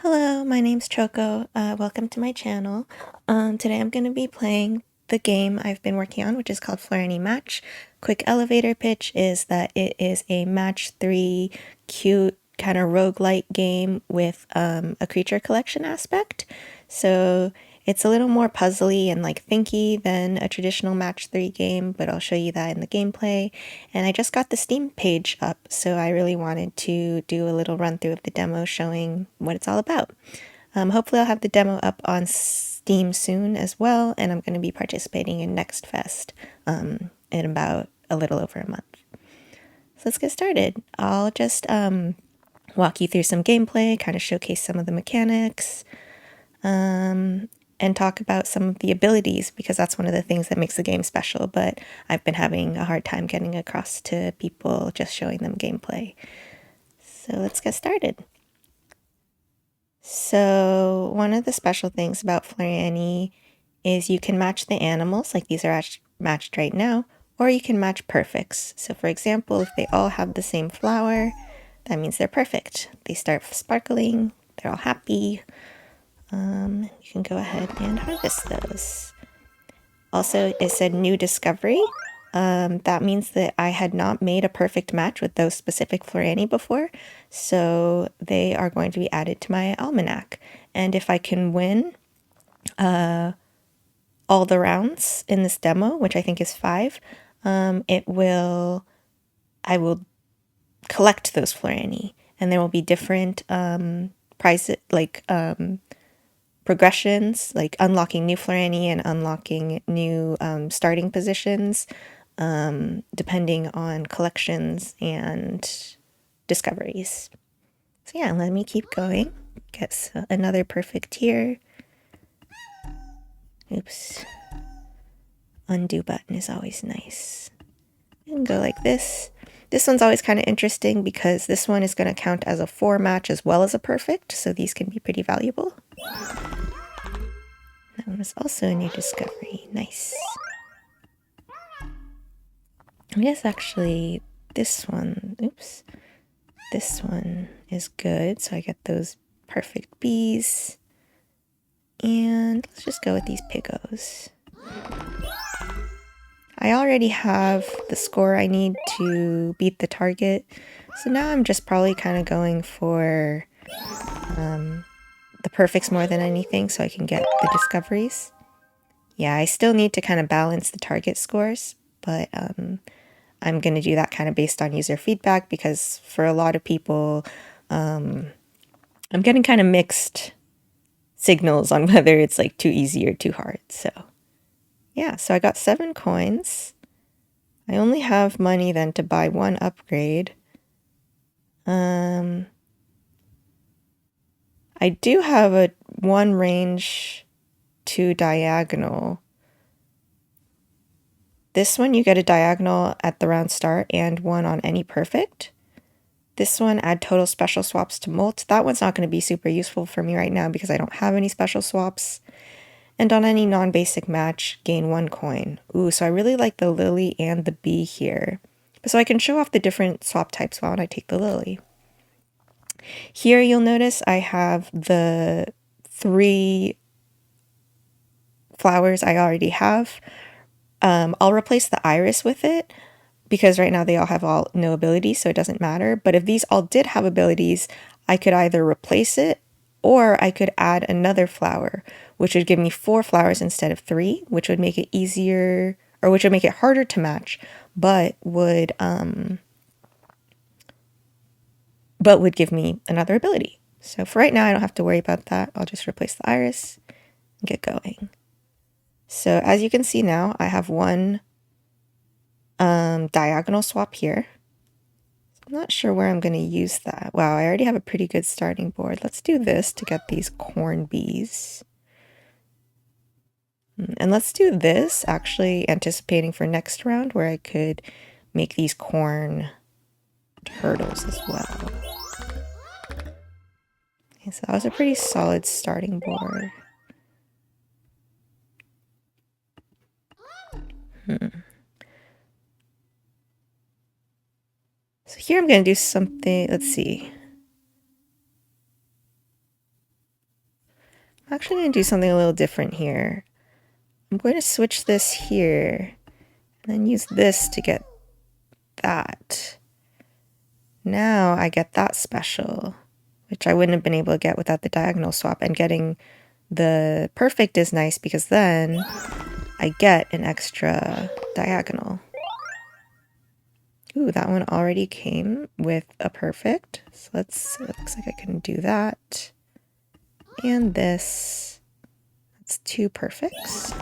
Hello, my name's Choco. Welcome to my channel. Today I'm going to be playing the game I've been working on, which is called Florani Match. Quick elevator pitch is that it is a match 3 cute kind of roguelike game with a creature collection aspect. So it's a little more puzzly and like thinky than a traditional match 3 game, but I'll show you that in the gameplay. And I just got the Steam page up, so I really wanted to do a little run through of the demo showing what it's all about. Hopefully I'll have the demo up on Steam soon as well, and I'm going to be participating in Next Fest in about a little over a month. So let's get started. I'll just walk you through some gameplay, kind of showcase some of the mechanics, and talk about some of the abilities, because that's one of the things that makes the game special, but I've been having a hard time getting across to people just showing them gameplay. So let's get started. So one of the special things about Florani is you can match the animals, like these are matched right now, or you can match perfects. So for example, if they all have the same flower, that means they're perfect. They start sparkling, they're all happy. You can go ahead and harvest those. Also, it said new discovery. That means that I had not made a perfect match with those specific Florani before, so they are going to be added to my almanac. And if I can win all the rounds in this demo, which I think is 5, I will collect those Florani, and there will be different prizes, like progressions, like unlocking new Florani and unlocking new starting positions, depending on collections and discoveries. So yeah, let me keep going. Get another perfect here. Oops. Undo button is always nice. And go like this. This one's always kind of interesting because this one is going to count as a 4 match as well as a perfect, so these can be pretty valuable. That one is also a new discovery. Nice. I guess actually this one, oops, this one is good, so I get those perfect bees. And let's just go with these pigos. I already have the score I need to beat the target, so now I'm just probably kind of going for the perfects more than anything so I can get the discoveries. Yeah, I still need to kind of balance the target scores, but I'm going to do that kind of based on user feedback, because for a lot of people, I'm getting kind of mixed signals on whether it's like too easy or too hard. So yeah, so I got 7 coins. I only have money then to buy 1 upgrade. I do have a 1 range, 2 diagonal. This one you get a diagonal at the round start and 1 on any perfect. This one, add total special swaps to molt. That one's not going to be super useful for me right now because I don't have any special swaps. And on any non-basic match, gain 1 coin. Ooh, so I really like the lily and the bee here. So I can show off the different swap types while I take the lily. Here you'll notice I have the 3 flowers I already have. I'll replace the iris with it, because right now they all have no abilities, so it doesn't matter. But if these all did have abilities, I could either replace it or I could add another flower, which would give me 4 flowers instead of 3, which would make it easier, or which would make it harder to match, but would give me another ability. So for right now, I don't have to worry about that. I'll just replace the iris and get going. So as you can see now, I have 1 diagonal swap here. I'm not sure where I'm going to use that. Wow, I already have a pretty good starting board. Let's do this to get these corn bees. And let's do this, actually anticipating for next round where I could make these corn turtles as well. Okay, so that was a pretty solid starting board. So here I'm going to do something, let's see. I'm actually going to do something a little different here. I'm going to switch this here and then use this to get that. Now I get that special, which I wouldn't have been able to get without the diagonal swap. And getting the perfect is nice because then I get an extra diagonal. Ooh, that one already came with a perfect. So it looks like I can do that. And this. That's 2 perfects.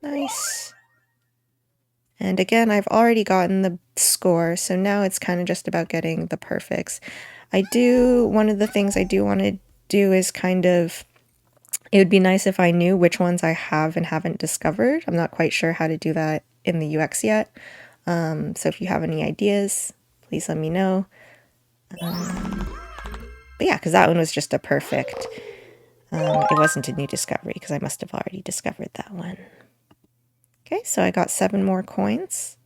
Nice. And again, I've already gotten the score, so now it's kind of just about getting the perfects. One of the things I do want to do is kind of, it would be nice if I knew which ones I have and haven't discovered. I'm not quite sure how to do that in the UX yet. So if you have any ideas, please let me know. But yeah, because that one was just a perfect. It wasn't a new discovery because I must have already discovered that one. Okay, so I got 7 more coins.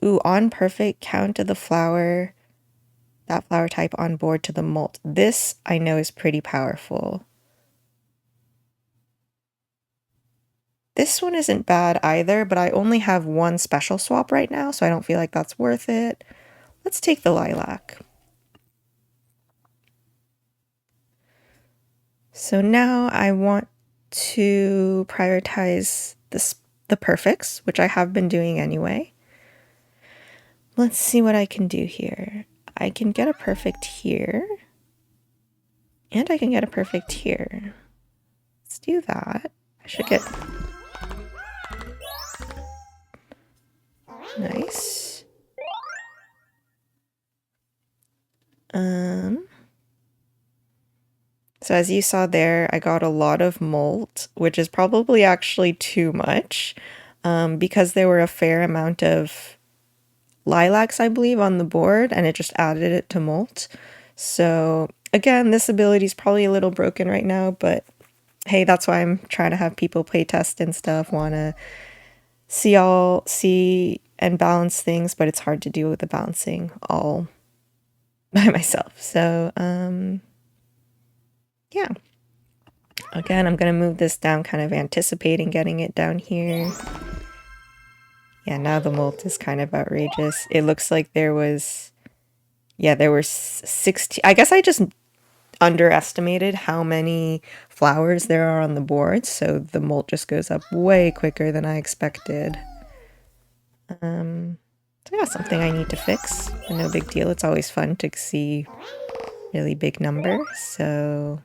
Ooh, on perfect, count to the flower, that flower type on board to the molt. This I know is pretty powerful. This one isn't bad either, but I only have 1 special swap right now, so I don't feel like that's worth it. Let's take the lilac. So now I want to prioritize the perfects, which I have been doing anyway. Let's see what I can do here. I can get a perfect here, and I can get a perfect here. Let's do that. I should get... Nice. So as you saw there, I got a lot of molt, which is probably actually too much, because there were a fair amount of lilacs, I believe, on the board, and it just added it to molt. So again, this ability is probably a little broken right now, but hey, that's why I'm trying to have people play test and stuff, want to see and balance things, but it's hard to do with the balancing all by myself. So yeah. Again, I'm going to move this down, kind of anticipating getting it down here. Yeah, now the molt is kind of outrageous. It looks like there were 16. I guess I just underestimated how many flowers there are on the board, so the molt just goes up way quicker than I expected. So yeah, something I need to fix, but no big deal. It's always fun to see really big numbers, so...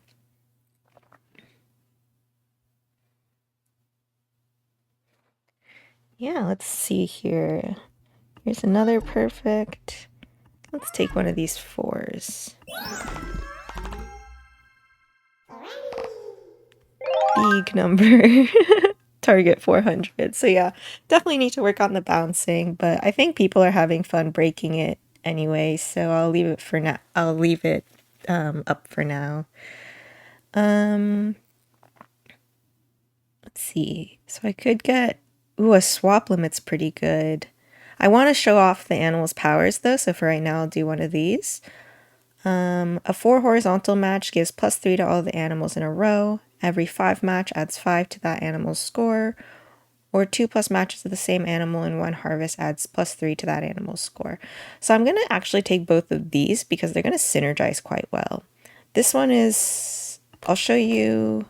Yeah, let's see here. Here's another perfect. Let's take one of these 4s. Big number. Target 400. So yeah, definitely need to work on the bouncing, but I think people are having fun breaking it anyway, so I'll leave it for now. I'll leave it up for now. Let's see. So I could get... Ooh, a swap limit's pretty good. I want to show off the animal's powers though, so for right now I'll do one of these. A 4 horizontal match gives +3 to all the animals in a row. Every 5 match adds 5 to that animal's score. Or 2 plus matches of the same animal in 1 harvest adds +3 to that animal's score. So I'm going to actually take both of these because they're going to synergize quite well. This one is... I'll show you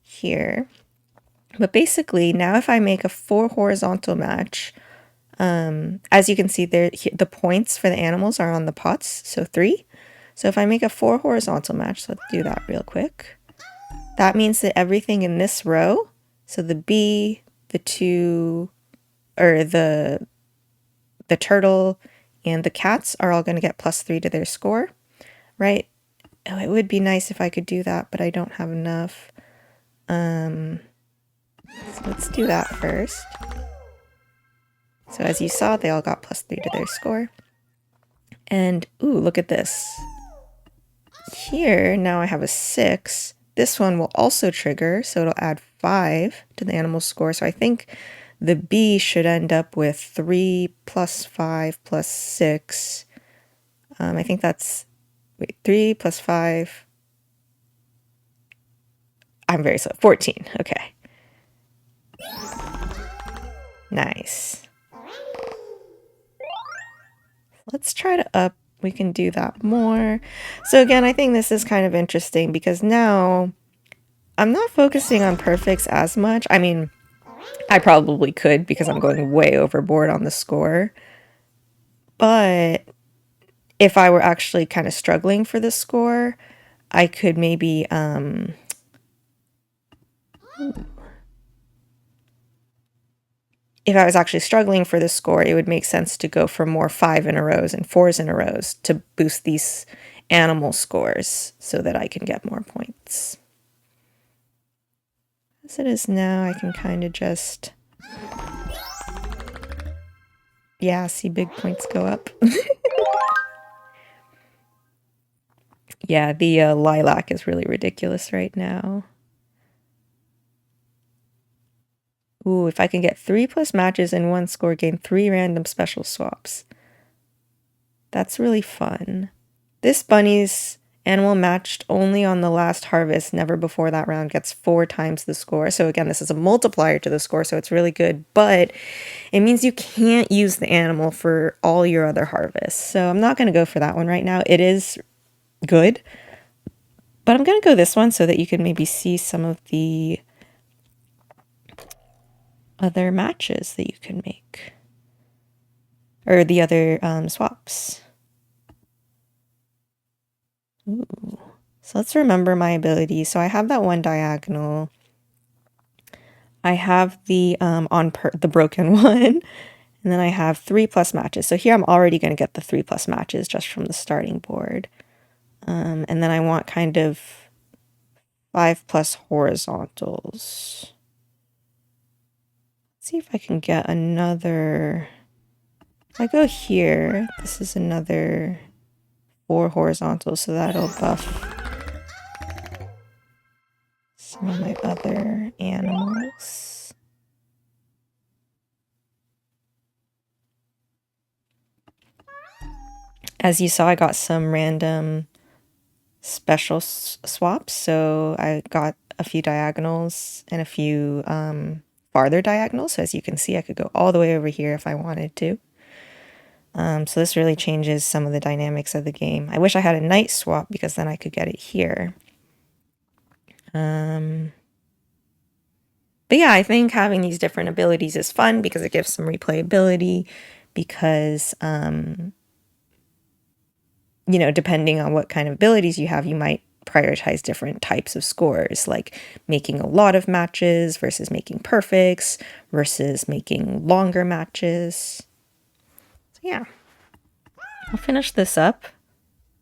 here. But basically, now if I make a 4 horizontal match, as you can see there, the points for the animals are on the pots, so 3. So if I make a 4 horizontal match, let's do that real quick. That means that everything in this row, so the bee, the 2, or the turtle, and the cats are all going to get +3 to their score, right? Oh, it would be nice if I could do that, but I don't have enough. So let's do that first. So as you saw, they all got +3 to their score. And, ooh, look at this. Here, now I have a 6. This one will also trigger, so it'll add 5 to the animal's score. So I think the bee should end up with 3 + 5 + 6. I think that's Wait, 3 plus 5. I'm very slow. 14. Okay. Nice. Let's try to up. We can do that more. So again, I think this is kind of interesting because now I'm not focusing on perfects as much. I mean, I probably could because I'm going way overboard on the score. But if I were actually kind of struggling for the score, I could maybe if I was actually struggling for the score, it would make sense to go for more 5 in a rows and 4s in a rows to boost these animal scores so that I can get more points. As it is now, I can kind of just, yeah, see big points go up. Yeah, the lilac is really ridiculous right now. Ooh, if I can get 3 plus matches in one score, gain 3 random special swaps. That's really fun. This bunny's animal matched only on the last harvest, never before that round, gets 4 times the score. So again, this is a multiplier to the score, so it's really good, but it means you can't use the animal for all your other harvests. So I'm not going to go for that one right now. It is good, but I'm going to go this one so that you can maybe see some of the other matches that you can make. Or the other swaps. Ooh. So let's remember my abilities. So I have that one diagonal. I have the the broken one. And then I have 3 plus matches. So here I'm already going to get the 3 plus matches just from the starting board. And then I want kind of 5 plus horizontals. Let's see if I can get another. If I go here, this is another 4 horizontals, so that'll buff some of my other animals. As you saw, I got some random special swaps, so I got a few diagonals and a few farther diagonals. So as you can see, I could go all the way over here if I wanted to. So this really changes some of the dynamics of the game. I wish I had a night swap because then I could get it here. But yeah, I think having these different abilities is fun because it gives some replayability because, you know, depending on what kind of abilities you have, you might prioritize different types of scores, like making a lot of matches versus making perfects versus making longer matches. So yeah, I'll finish this up.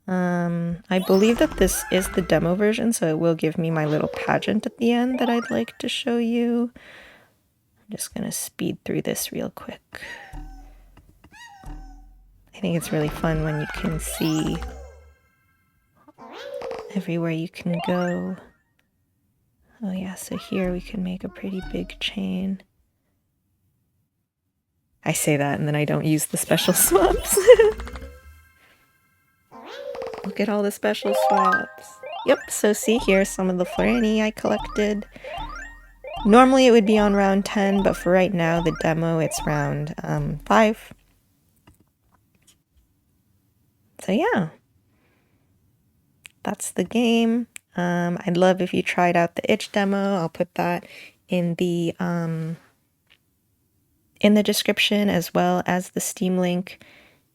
I believe that this is the demo version, so it will give me my little pageant at the end that I'd like to show you. I'm just gonna speed through this real quick. I think it's really fun when you can see everywhere you can go. Oh yeah, so here we can make a pretty big chain. I say that and then I don't use the special swaps. Look at all the special swaps. Yep, so see here some of the Florani I collected. Normally it would be on round 10, but for right now, the demo, it's round 5. So yeah, that's the game. I'd love if you tried out the itch demo. I'll put that in the description as well as the Steam link.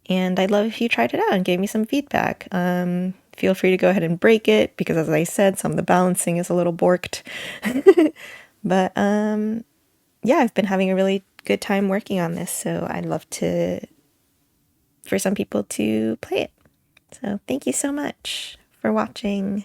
And I'd love if you tried it out and gave me some feedback. Feel free to go ahead and break it because, as I said, some of the balancing is a little borked. But yeah, I've been having a really good time working on this, so I'd love for some people to play it. So thank you so much for watching.